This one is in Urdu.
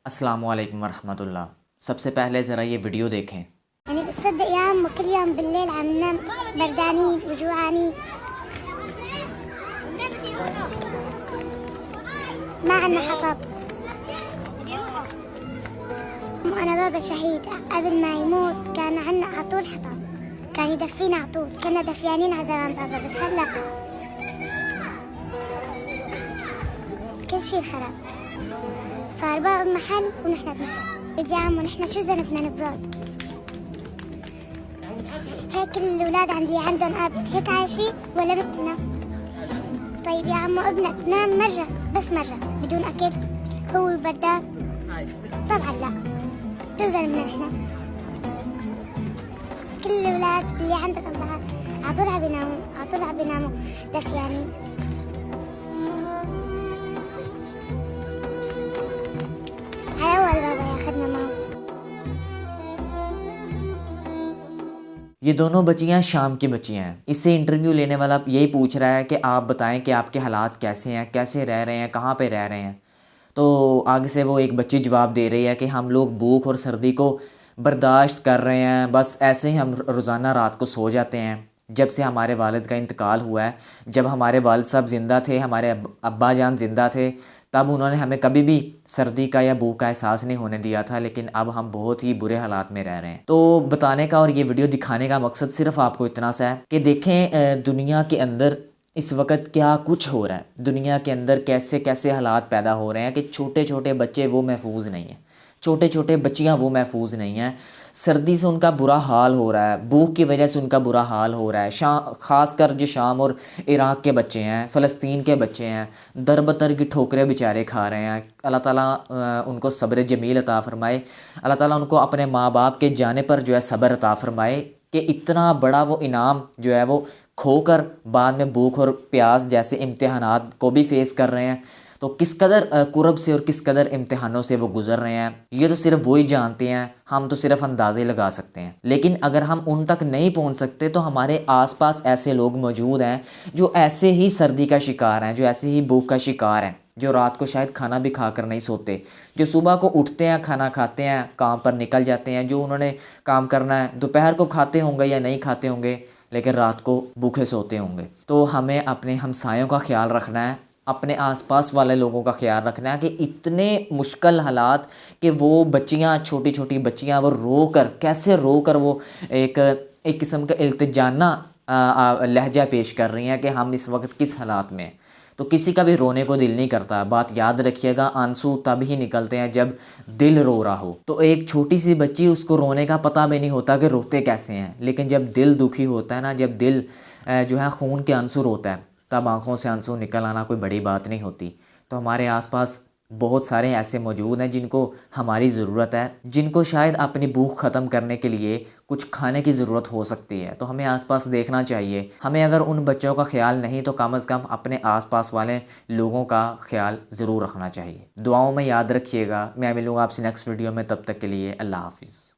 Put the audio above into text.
السلام علیکم ورحمۃ اللہ۔ سب سے پہلے ذرا یہ ویڈیو دیکھیں۔ يعني بتصدق يا عم كل يوم بالليل عم ننام بردانين وجوعانين، ما عنا حطب. وأنا بابا شهيد قبل ما يموت كان عنا على طول حطب، كان يدفينا على طول، كنا دفيانين على زمان بابا. بس هلا كل شيء خرب، صار بابا بمحل ونحن بمحل. طيب يا عم ونحن شو ذنبنا نبرد؟ هيك الأولاد عندي عندهم أب هيك عايشين ولا مثلنا؟ طيب يا عمو ابنك نام مرة بس مرة بدون أكل هو بردان؟ طبعا لا، شو ذنبنا نحن؟ كل الأولاد اللي عندهم أبهات عطول عم بيناموا دفيانين. على أول بابا ياخدنا معه. یہ دونوں بچیاں شام کی بچیاں ہیں۔ اس سے انٹرویو لینے والا یہی پوچھ رہا ہے کہ آپ بتائیں کہ آپ کے حالات کیسے ہیں، کیسے رہ رہے ہیں، کہاں پہ رہ رہے ہیں۔ تو آگے سے وہ ایک بچی جواب دے رہی ہے کہ ہم لوگ بھوک اور سردی کو برداشت کر رہے ہیں، بس ایسے ہی ہم روزانہ رات کو سو جاتے ہیں۔ جب سے ہمارے والد کا انتقال ہوا ہے، جب ہمارے والد صاحب زندہ تھے، ہمارے ابا جان زندہ تھے، تب انہوں نے ہمیں کبھی بھی سردی کا یا بھوک کا احساس نہیں ہونے دیا تھا، لیکن اب ہم بہت ہی برے حالات میں رہ رہے ہیں۔ تو بتانے کا اور یہ ویڈیو دکھانے کا مقصد صرف آپ کو اتنا سا ہے کہ دیکھیں دنیا کے اندر اس وقت کیا کچھ ہو رہا ہے، دنیا کے اندر کیسے کیسے حالات پیدا ہو رہے ہیں کہ چھوٹے چھوٹے بچے وہ محفوظ نہیں ہیں، چھوٹے چھوٹے بچیاں وہ محفوظ نہیں ہیں۔ سردی سے ان کا برا حال ہو رہا ہے، بھوک کی وجہ سے ان کا برا حال ہو رہا ہے۔ خاص کر جو شام اور عراق کے بچے ہیں، فلسطین کے بچے ہیں، در بدر کی ٹھوکریں بیچارے کھا رہے ہیں۔ اللہ تعالیٰ ان کو صبر جمیل عطا فرمائے، اللہ تعالیٰ ان کو اپنے ماں باپ کے جانے پر جو ہے صبر عطا فرمائے کہ اتنا بڑا وہ انعام جو ہے وہ کھو کر بعد میں بھوک اور پیاس جیسے امتحانات کو بھی فیس کر رہے ہیں۔ تو کس قدر کرب سے اور کس قدر امتحانوں سے وہ گزر رہے ہیں، یہ تو صرف وہی جانتے ہیں، ہم تو صرف اندازے لگا سکتے ہیں۔ لیکن اگر ہم ان تک نہیں پہنچ سکتے تو ہمارے آس پاس ایسے لوگ موجود ہیں جو ایسے ہی سردی کا شکار ہیں، جو ایسے ہی بھوک کا شکار ہیں، جو رات کو شاید کھانا بھی کھا کر نہیں سوتے، جو صبح کو اٹھتے ہیں، کھانا کھاتے ہیں، کام پر نکل جاتے ہیں، جو انہوں نے کام کرنا ہے، دوپہر کو کھاتے ہوں گے یا نہیں کھاتے ہوں گے، لیکن رات کو بھوکے سوتے ہوں گے۔ تو ہمیں اپنے ہمسایوں کا خیال رکھنا ہے، اپنے آس پاس والے لوگوں کا خیال رکھنا ہے کہ اتنے مشکل حالات کہ وہ بچیاں، چھوٹی چھوٹی بچیاں، وہ رو کر وہ ایک قسم کا التجانہ لہجہ پیش کر رہی ہیں کہ ہم اس وقت کس حالات میں ہیں۔ تو کسی کا بھی رونے کو دل نہیں کرتا۔ بات یاد رکھیے گا، آنسو تب ہی نکلتے ہیں جب دل رو رہا ہو۔ تو ایک چھوٹی سی بچی، اس کو رونے کا پتہ بھی نہیں ہوتا کہ روتے کیسے ہیں، لیکن جب دل دکھی ہوتا ہے نا، جب دل جو ہے خون کے آنسو ہوتا ہے، تب آنکھوں سے آنسو نکل آنا کوئی بڑی بات نہیں ہوتی۔ تو ہمارے آس پاس بہت سارے ایسے موجود ہیں جن کو ہماری ضرورت ہے، جن کو شاید اپنی بھوک ختم کرنے کے لیے کچھ کھانے کی ضرورت ہو سکتی ہے۔ تو ہمیں آس پاس دیکھنا چاہیے۔ ہمیں اگر ان بچوں کا خیال نہیں تو کم از کم اپنے آس پاس والے لوگوں کا خیال ضرور رکھنا چاہیے۔ دعاؤں میں یاد رکھیے گا۔ میں ملوں گا آپ سے نیکسٹ ویڈیو میں، تب تک کے لیے اللہ حافظ۔